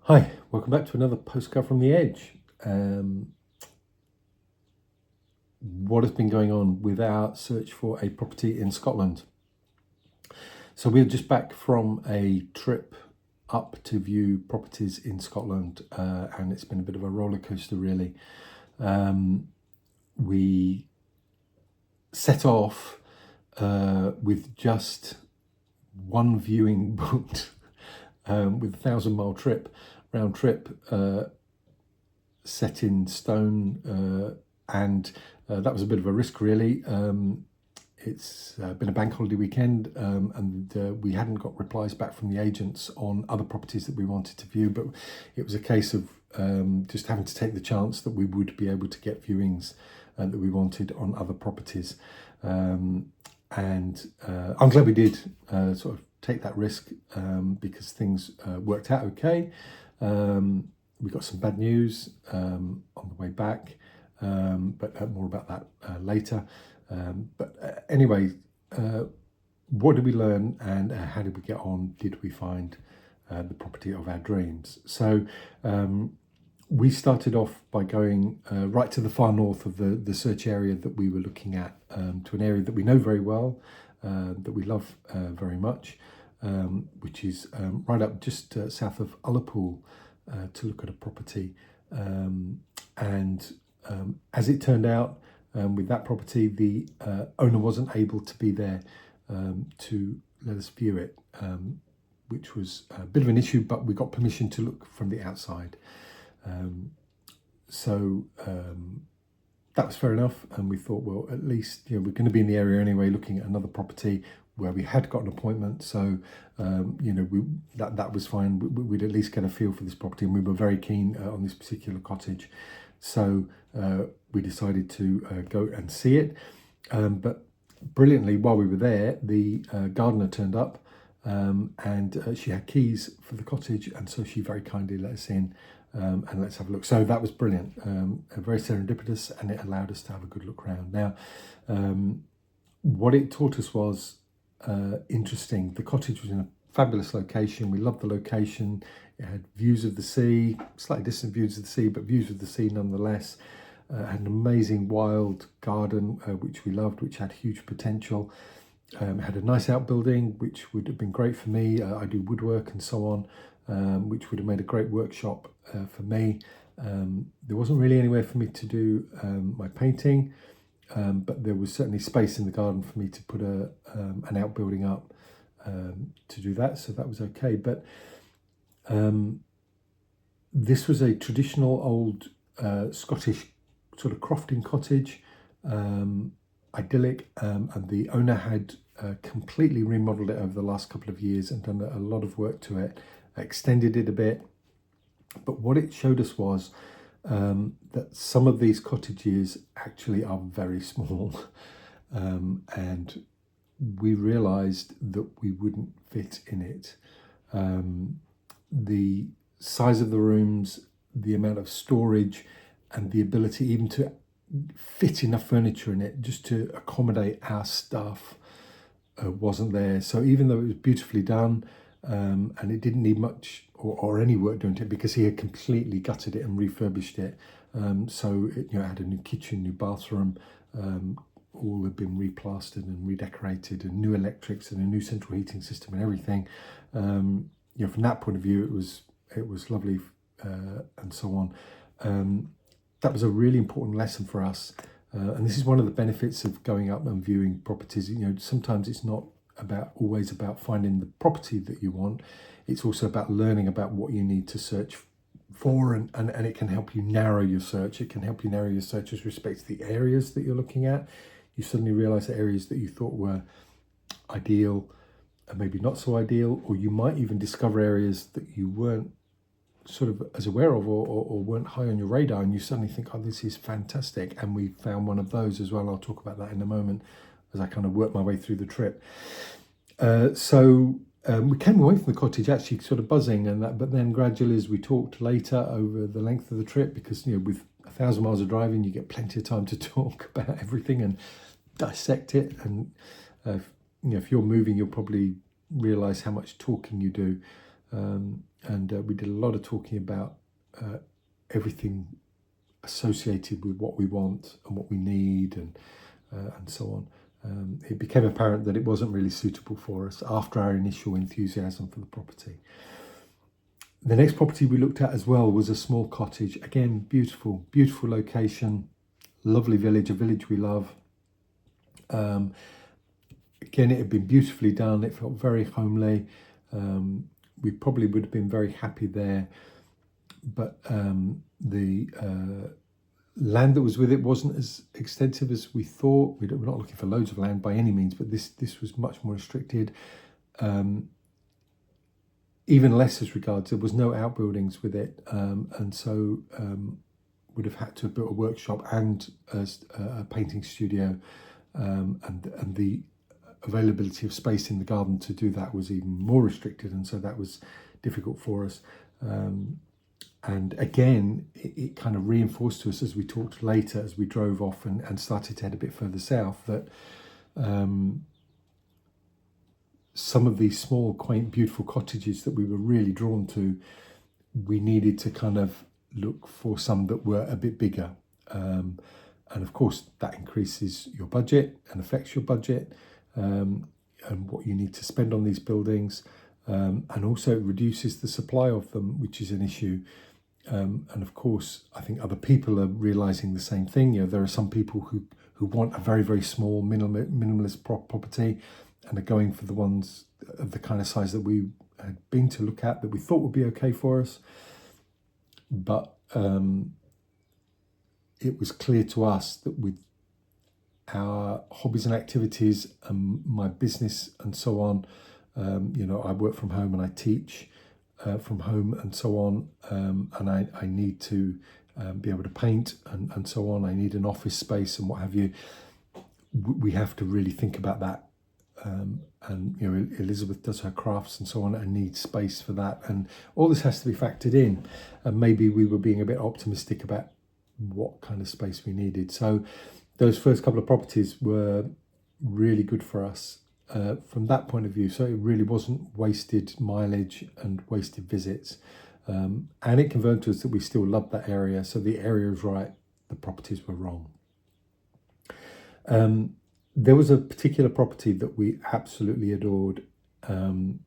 Hi, welcome back to another postcard from the Edge. What has been going on with our search for a property in Scotland? So we're just back from a trip up to view properties in Scotland, and it's been a bit of a roller coaster, really. We set off with just one viewing booked, with a 1,000-mile trip, round trip, set in stone, and that was a bit of a risk, really. It's been a bank holiday weekend, and we hadn't got replies back from the agents on other properties that we wanted to view, but it was a case of just having to take the chance that we would be able to get viewings that we wanted on other properties. And I'm glad we did sort of take that risk, because things worked out okay. We got some bad news on the way back, but more about that later. Anyway, what did we learn, and how did we get on? Did we find the property of our dreams? So we started off by going right to the far north of the search area that we were looking at, to an area that we know very well, that we love very much, which is right up just south of Ullapool, to look at a property. As it turned out, with that property, the owner wasn't able to be there to let us view it, which was a bit of an issue, but we got permission to look from the outside. So that was fair enough, and we thought, well, at least we're going to be in the area anyway, looking at another property where we had got an appointment. So that was fine. We'd at least get a feel for this property, and we were very keen on this particular cottage. So we decided to go and see it. But brilliantly, while we were there, the gardener turned up, and she had keys for the cottage, and so she very kindly let us in, and let's have a look. So that was brilliant, very serendipitous, and it allowed us to have a good look around. Now, what it taught us was interesting. The cottage was in a fabulous location. We loved the location. It had views of the sea, slightly distant views of the sea, but views of the sea nonetheless. Had an amazing wild garden, which we loved, which had huge potential. Had a nice outbuilding, which would have been great for me. I do woodwork and so on, which would have made a great workshop for me. There wasn't really anywhere for me to do my painting, but there was certainly space in the garden for me to put an outbuilding up to do that, so that was okay. But this was a traditional old Scottish sort of crofting cottage, idyllic, and the owner had completely remodeled it over the last couple of years and done a lot of work to it, extended it a bit. But what it showed us was that some of these cottages actually are very small, and we realised that we wouldn't fit in it. The size of the rooms, the amount of storage, and the ability even to fit enough furniture in it just to accommodate our stuff wasn't there. So even though it was beautifully done, and it didn't need much or any work done to it, because he had completely gutted it and refurbished it. So it had a new kitchen, new bathroom, all had been replastered and redecorated, and new electrics and a new central heating system and everything. From that point of view, it was lovely, and so on. That was a really important lesson for us, and this is one of the benefits of going up and viewing properties. Sometimes it's not always about finding the property that you want. It's also about learning about what you need to search for, and it can help you narrow your search. It can help you narrow your search as respects to the areas that you're looking at. You suddenly realise that areas that you thought were ideal are maybe not so ideal, or you might even discover areas that you weren't sort of as aware of, or weren't high on your radar, and you suddenly think, oh, this is fantastic. And we found one of those as well. I'll talk about that in a moment as I kind of work my way through the trip. So we came away from the cottage actually sort of buzzing, and that, but then gradually, as we talked later over the length of the trip, because with 1,000 miles of driving, you get plenty of time to talk about everything and dissect it. And if you're moving, you'll probably realise how much talking you do and we did a lot of talking about everything associated with what we want and what we need, and so on. It became apparent that it wasn't really suitable for us after our initial enthusiasm for the property. The next property we looked at as well was a small cottage. Again, beautiful, beautiful location, lovely village, a village we love. Again, it had been beautifully done. It felt very homely. We probably would have been very happy there, but the land that was with it wasn't as extensive as we thought. We're not looking for loads of land by any means, but this was much more restricted. Even less as regards, there was no outbuildings with it, and so would have had to have built a workshop and a painting studio, and the availability of space in the garden to do that was even more restricted, and so that was difficult for us. And again, it kind of reinforced to us as we talked later, as we drove off and started to head a bit further south, that some of these small, quaint, beautiful cottages that we were really drawn to, we needed to kind of look for some that were a bit bigger. And of course, that increases your budget and affects your budget, and what you need to spend on these buildings. And also it reduces the supply of them, which is an issue. And of course, I think other people are realizing the same thing. There are some people who want a very, very small minimalist property and are going for the ones of the kind of size that we had been to look at, that we thought would be okay for us. But it was clear to us that with our hobbies and activities and my business and so on, I work from home and I teach from home and so on, and I need to be able to paint and so on. I need an office space and what have you. We have to really think about that. And Elizabeth does her crafts and so on and needs space for that, and all this has to be factored in. And maybe we were being a bit optimistic about what kind of space we needed. So those first couple of properties were really good for us from that point of view. So it really wasn't wasted mileage and wasted visits, and it confirmed to us that we still loved that area. So the area was right, the properties were wrong. There was a particular property that we absolutely adored, and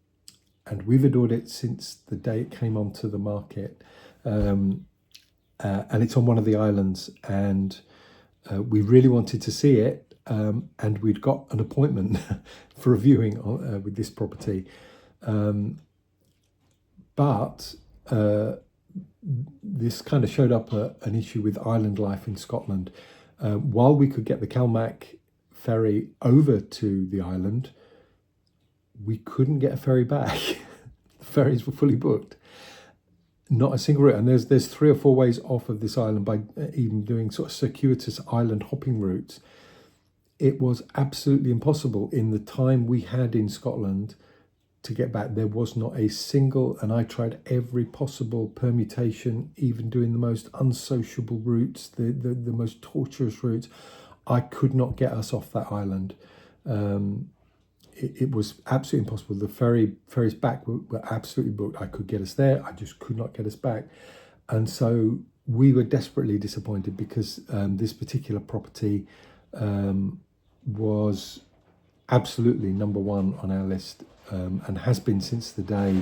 we've adored it since the day it came onto the market, and it's on one of the islands, and we really wanted to see it, and we'd got an appointment for a viewing with this property, but this kind of showed up an issue with island life in Scotland. While we could get the Calmac ferry over to the island, we couldn't get a ferry back. The ferries were fully booked. Not a single route. And there's 3 or 4 ways off of this island by even doing sort of circuitous island hopping routes. It was absolutely impossible in the time we had in Scotland to get back. There was not a single, and I tried every possible permutation, even doing the most unsociable routes, the most torturous routes. I could not get us off that island. It was absolutely impossible. The ferries back were absolutely booked. I could get us there. I just could not get us back. And so we were desperately disappointed because this particular property was absolutely number one on our list, and has been since the day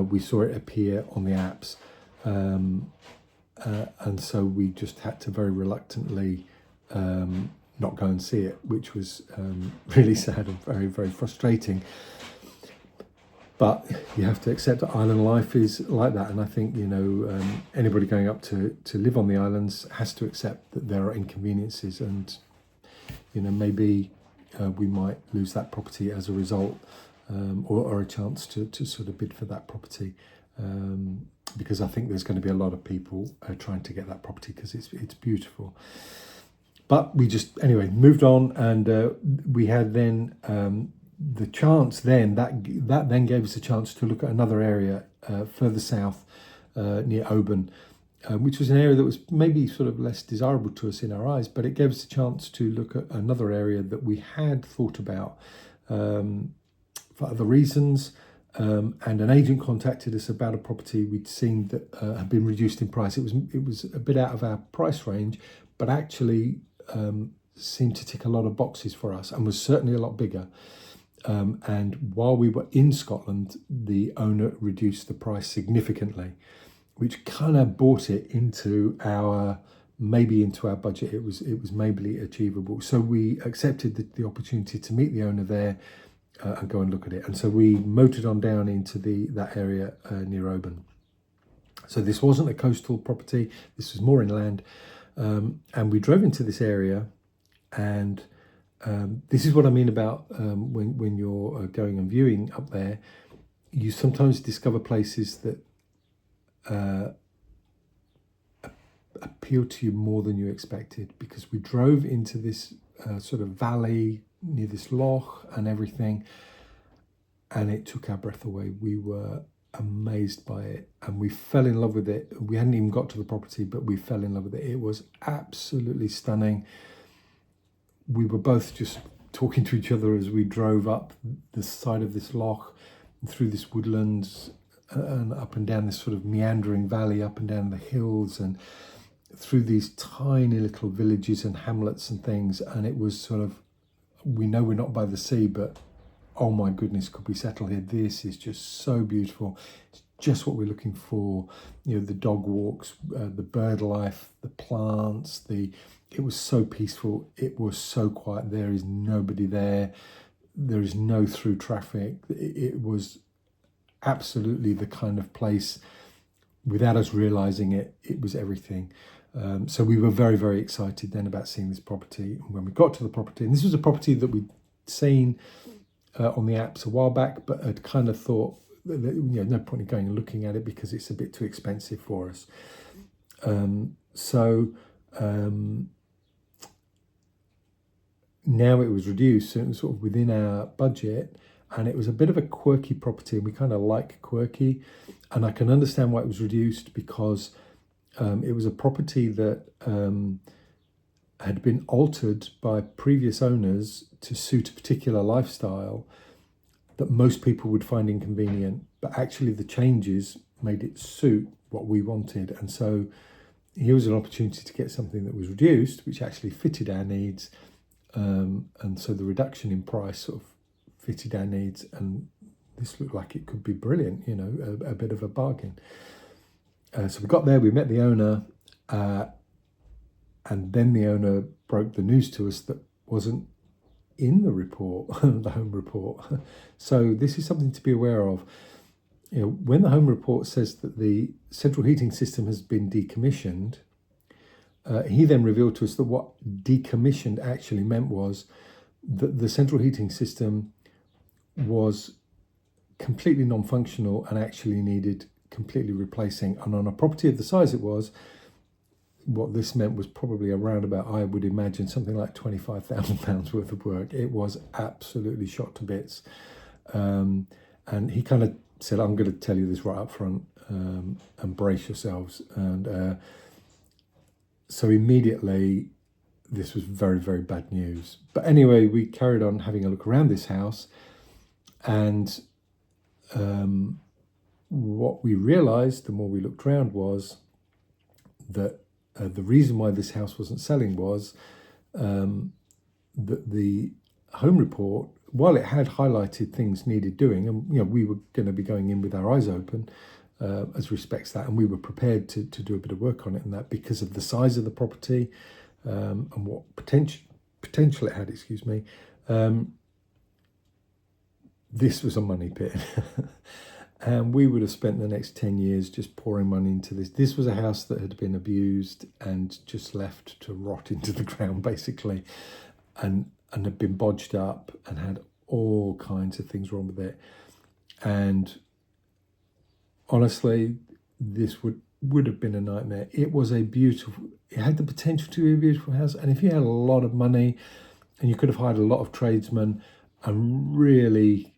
we saw it appear on the apps. And so we just had to very reluctantly not go and see it, which was really sad and very, very frustrating. But you have to accept that island life is like that. And I think, anybody going up to live on the islands has to accept that there are inconveniences, and, maybe we might lose that property as a result, or a chance to sort of bid for that property. Because I think there's going to be a lot of people trying to get that property because it's beautiful. But we just, anyway, moved on, and we had then the chance then, that then gave us a chance to look at another area further south near Oban, which was an area that was maybe sort of less desirable to us in our eyes, but it gave us a chance to look at another area that we had thought about for other reasons, and an agent contacted us about a property we'd seen that had been reduced in price. It was a bit out of our price range, but actually seemed to tick a lot of boxes for us and was certainly a lot bigger. And while we were in Scotland, the owner reduced the price significantly, which kind of brought it into our budget. It was maybe achievable. So we accepted the opportunity to meet the owner there and go and look at it. And so we motored on down into that area near Oban. So this wasn't a coastal property. This was more inland. And we drove into this area, and this is what I mean about when you're going and viewing up there. You sometimes discover places that appeal to you more than you expected, because we drove into this sort of valley near this loch and everything, and it took our breath away. We were amazed by it, and we fell in love with it. We hadn't even got to the property, but we fell in love with it. It was absolutely stunning. We were both just talking to each other as we drove up the side of this loch, through this woodlands, and up and down this sort of meandering valley, up and down the hills, and through these tiny little villages and hamlets and things. And it was sort of, we know we're not by the sea, but oh my goodness, could we settle here? This is just so beautiful. It's just what we're looking for. You know, the dog walks, the bird life, the plants, it was so peaceful. It was so quiet. There is nobody there. There is no through traffic. It was absolutely the kind of place, without us realizing it, it was everything. So we were very, very excited then about seeing this property. And when we got to the property, and this was a property that we'd seen on the apps a while back, but had kind of thought that, no point in going and looking at it because it's a bit too expensive for us. Now it was reduced, so it was sort of within our budget, and it was a bit of a quirky property, and we kind of like quirky, and I can understand why it was reduced, because it was a property that had been altered by previous owners to suit a particular lifestyle that most people would find inconvenient, but actually the changes made it suit what we wanted. And so here was an opportunity to get something that was reduced, which actually fitted our needs. And so the reduction in price sort of fitted our needs, and this looked like it could be brilliant, a bit of a bargain. So we got there, we met the owner, and then the owner broke the news to us that wasn't in the report, the home report. So this is something to be aware of. When the home report says that the central heating system has been decommissioned, he then revealed to us that what decommissioned actually meant was that the central heating system was completely non-functional and actually needed completely replacing. And on a property of the size it was, what this meant was probably around about, I would imagine, something like £25,000 worth of work. It was absolutely shot to bits. And he kind of said, I'm going to tell you this right up front, and brace yourselves. And so immediately this was very, very bad news. But anyway, we carried on having a look around this house, and what we realized the more we looked around was that the reason why this house wasn't selling was that the home report, while it had highlighted things needed doing, and we were going to be going in with our eyes open as respects that, and we were prepared to do a bit of work on it, and that because of the size of the property and what potential it had, this was a money pit. And we would have spent the next 10 years just pouring money into this. This was a house that had been abused and just left to rot into the ground, basically, and had been bodged up and had all kinds of things wrong with it. And honestly, this would have been a nightmare. It had the potential to be a beautiful house. And if you had a lot of money, and you could have hired a lot of tradesmen and really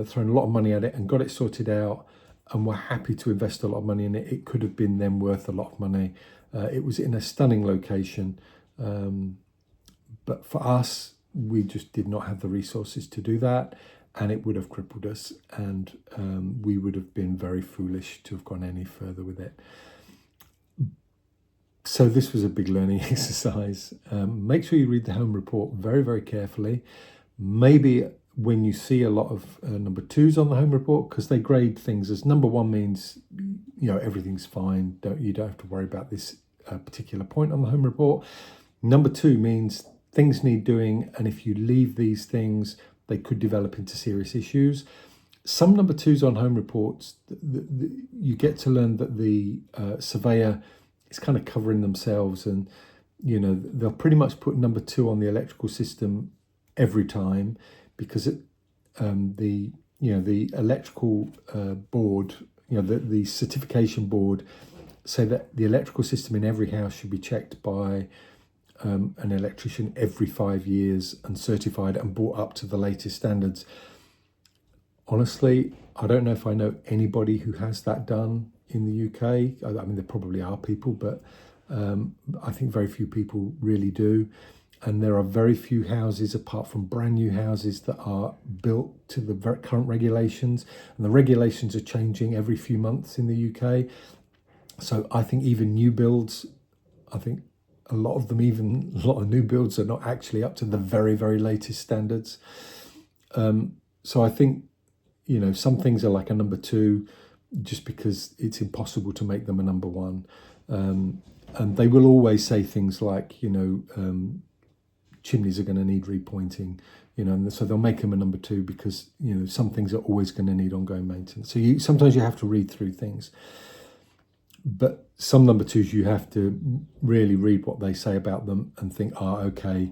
thrown a lot of money at it and got it sorted out, and were happy to invest a lot of money in it, it could have been then worth a lot of money. It was in a stunning location, but for us, we just did not have the resources to do that. and it would have crippled us, and we would have been very foolish to have gone any further with it. So this was a big learning exercise. Make sure you read the home report very, very carefully. Maybe when you see a lot of number twos on the home report, because they grade things as number one means, everything's fine. You don't have to worry about this particular point on the home report. Number two means things need doing, and if you leave these things, they could develop into serious issues. Some number twos on home reports, you get to learn that the surveyor is kind of covering themselves, and they'll pretty much put number two on the electrical system every time, because the electrical board, the certification board, say that the electrical system in every house should be checked by an electrician every 5 years and certified and brought up to the latest standards. Honestly, I don't know if I know anybody who has that done in the UK. I mean, there probably are people, but I think very few people really do. And there are very few houses, apart from brand new houses, that are built to the current regulations. And the regulations are changing every few months in the UK. So I think even new builds, a lot of new builds are not actually up to the very, very latest standards. So I think, some things are like a number two, just because it's impossible to make them a number one. And they will always say things like, chimneys are going to need repointing, and so they'll make them a number two because, some things are always going to need ongoing maintenance. So sometimes you have to read through things. But some number twos, you have to really read what they say about them and think, okay,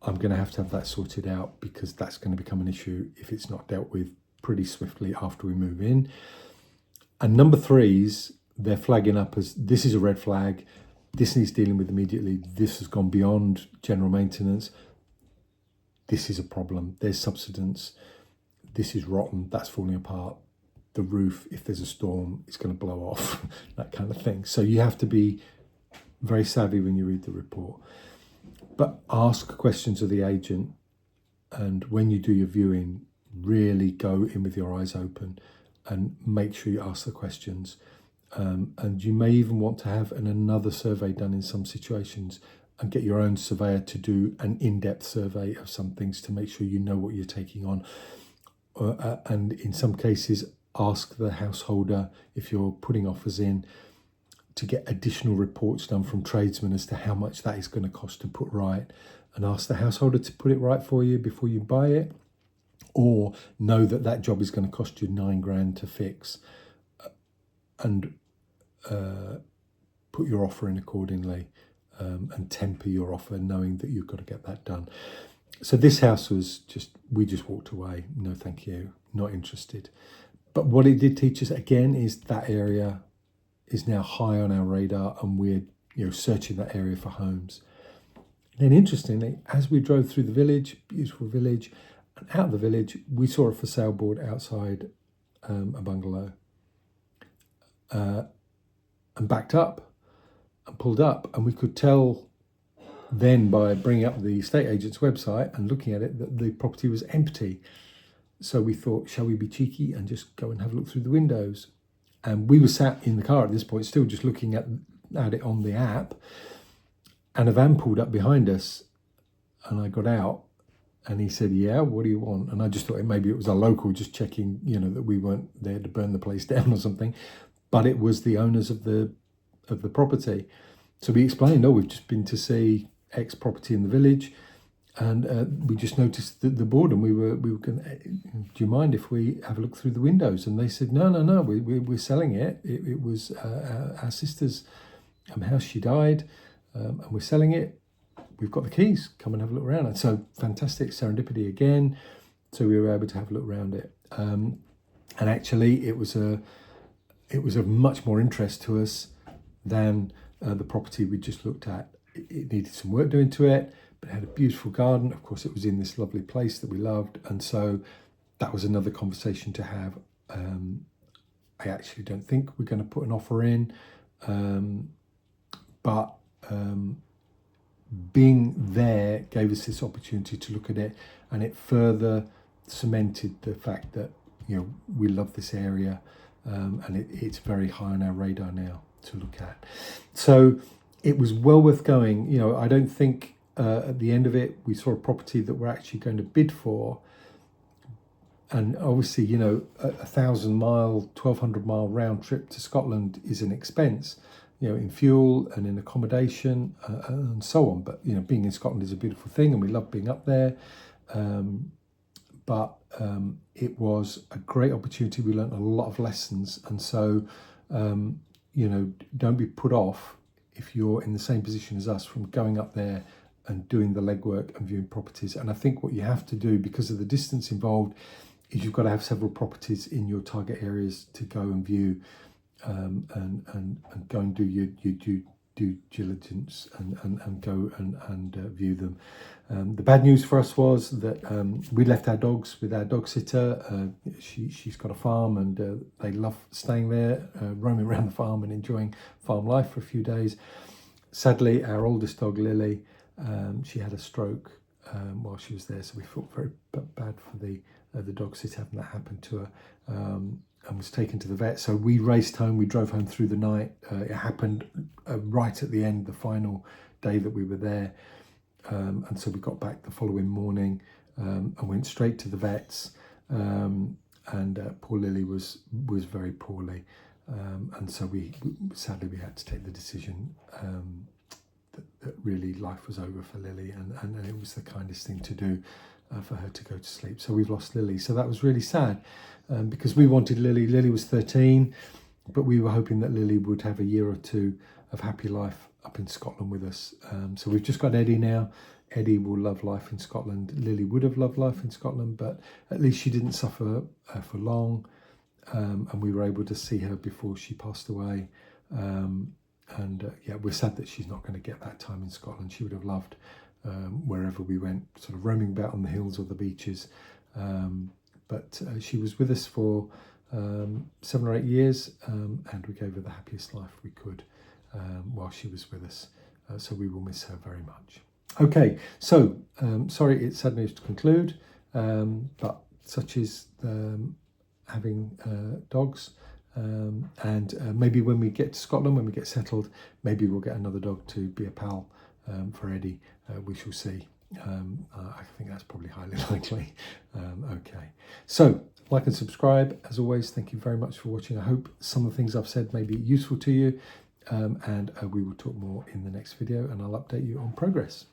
I'm going to have that sorted out, because that's going to become an issue if it's not dealt with pretty swiftly after we move in. And number threes, they're flagging up as, this is a red flag, this needs dealing with immediately, this has gone beyond general maintenance, this is a problem, there's subsidence, this is rotten, that's falling apart, the roof, if there's a storm, it's going to blow off, that kind of thing. So you have to be very savvy when you read the report. But ask questions of the agent, and when you do your viewing, really go in with your eyes open and make sure you ask the questions. And you may even want to have another survey done in some situations, and get your own surveyor to do an in-depth survey of some things to make sure you know what you're taking on. And in some cases, ask the householder, if you're putting offers in, to get additional reports done from tradesmen as to how much that is going to cost to put right, and ask the householder to put it right for you before you buy it, or know that job is going to cost you $9,000 to fix, and put your offer in accordingly, and temper your offer, knowing that you've got to get that done. So this house was we just walked away. No, thank you, not interested. But what it did teach us again is that area is now high on our radar, and we're searching that area for homes. And then interestingly, as we drove through the village, beautiful village, and out of the village, we saw a for sale board outside a bungalow, and backed up and pulled up, and we could tell then by bringing up the estate agent's website and looking at it that the property was empty. So we thought, shall we be cheeky and just go and have a look through the windows? And we were sat in the car at this point, still just looking at it on the app, and a van pulled up behind us, and I got out, and he said, yeah, what do you want? And I just thought maybe it was a local just checking, that we weren't there to burn the place down or something, but it was the owners of the property. So we explained, we've just been to see X property in the village, and we just noticed the board, and we were going, do you mind if we have a look through the windows? And they said, no, we're selling it. It was our sister's house. She died, and we're selling it. We've got the keys. Come and have a look around. And so fantastic serendipity again. So we were able to have a look around it. And actually, it was of much more interest to us than the property we just looked at. It needed some work doing to it, but it had a beautiful garden. Of course, it was in this lovely place that we loved. And so that was another conversation to have. I actually don't think we're going to put an offer in, but being there gave us this opportunity to look at it, and it further cemented the fact that, you know, we love this area, and it's very high on our radar now to look at. So it was well worth going. You know, I don't think at the end of it we saw a property that we're actually going to bid for. And obviously, you know, a 1,000-mile, 1,200-mile round trip to Scotland is an expense, you know, in fuel and in accommodation and so on. But, you know, being in Scotland is a beautiful thing and we love being up there. But it was a great opportunity. We learned a lot of lessons. And so, you know, don't be put off if you're in the same position as us from going up there and doing the legwork and viewing properties. And I think what you have to do, because of the distance involved, is you've got to have several properties in your target areas to go and view, and go and do your due diligence and go and view them. The bad news for us was that we left our dogs with our dog sitter. She's got a farm and they love staying there, roaming around the farm and enjoying farm life for a few days. Sadly, our oldest dog, Lily, she had a stroke while she was there, so we felt very bad for the dog sitter having that happen to her, and was taken to the vet. So we raced home. We drove home through the night. It happened right at the end, the final day that we were there, and so we got back the following morning and went straight to the vets. And poor Lily was very poorly, and so we sadly had to take the decision that really life was over for Lily, and it was the kindest thing to do for her to go to sleep. So we've lost Lily. So that was really sad, because we wanted Lily. Lily was 13, but we were hoping that Lily would have a year or two of happy life up in Scotland with us. So we've just got Eddie now. Eddie will love life in Scotland. Lily would have loved life in Scotland, but at least she didn't suffer for long, and we were able to see her before she passed away. Yeah, we're sad that she's not going to get that time in Scotland. She would have loved wherever we went, sort of roaming about on the hills or the beaches. But she was with us for 7 or 8 years, and we gave her the happiest life we could while she was with us. So we will miss her very much. Okay, so sorry, it's sad news to conclude, but such is having dogs. And maybe when we get to Scotland, when we get settled, maybe we'll get another dog to be a pal for Eddie. We shall see. I think that's probably highly likely. Okay, so like and subscribe. As always, thank you very much for watching. I hope some of the things I've said may be useful to you, and we will talk more in the next video, and I'll update you on progress.